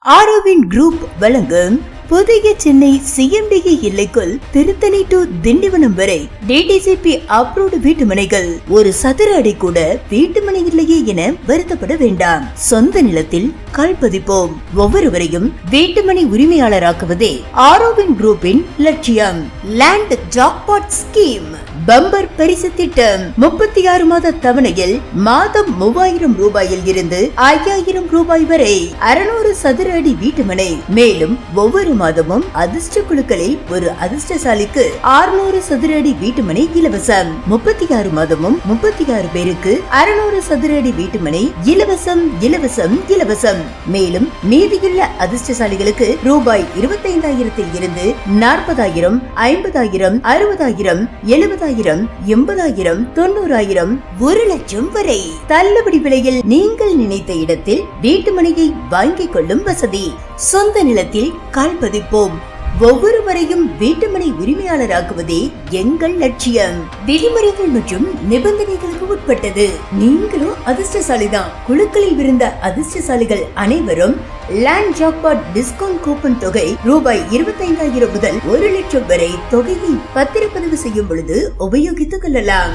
ஆரோவின் group வழங்கும் புதிய Chennai CMDA எல்லைக்குள் திருத்தணி டு திண்டிவனம் வரை டிடிசிபி அப்ரூவ்டு வீட்டுமனைகள். ஒரு சதுர அடி கூட வீட்டுமனை இல்லையே என வருத்தப்பட வேண்டாம். சொந்த நிலத்தில் கால் பதிப்போம். ஒவ்வொருவரையும் வீட்டுமனை உரிமையாளராக்குவதே ஆரோவின் குரூப்பின் லட்சியம். லேண்ட் ஜாக்பாட் ஸ்கீம் பம்பர் பரிசு திட்டம் 36 மாத தவணையில் மாதம் 3000 ரூபாயில் இருந்து 5000 ரூபாய் வரை 600 சதுர அடி வீட்டுமனை. மேலும் ஒவ்வொரு மாதமும் அதிர்ஷ்ட குழுக்களில் ஒரு அதிர்ஷ்டசாலிக்கு 600 சதுர அடி வீட்டுமனை இலவசம். 36 மாதமும் 36 பேருக்கு 600 சதுர அடி வீட்டுமனை இலவசம் இலவசம் இலவசம். மேலும் மீதியுள்ள அதிர்ஷ்டசாலிகளுக்கு ரூபாய் 25,000 இருந்து 40,000, 50,000, 60,000, 70,000, 80,000, 90,000, 1,00,000 வரை தள்ளுபடி விலையில் நீங்கள் நினைத்த இடத்தில் வீட்டுமனையை வாங்கிக் கொள்ளும் வசதி. சொந்த நிலத்தில் கால் பதிப்போம். ஒவ்வொருவரையும் வீட்டுமனை உரிமையாளராக்குவதே எங்கள் லட்சியம். விதிமுறைகள் மற்றும் நிபந்தனைகளுக்கு உட்பட்டது. நீங்களும் அதிர்ஷ்டசாலிதான். குழுக்களில் இருந்த அதிர்ஷ்டசாலிகள் அனைவரும் லேண்ட் ஜாக்பாட் டிஸ்கவுண்ட் கூப்பன் தொகை ரூபாய் 25,000 முதல் 1,00,000 வரை தொகையை பத்திரப்பதிவு செய்யும் பொழுது உபயோகித்துக் கொள்ளலாம்.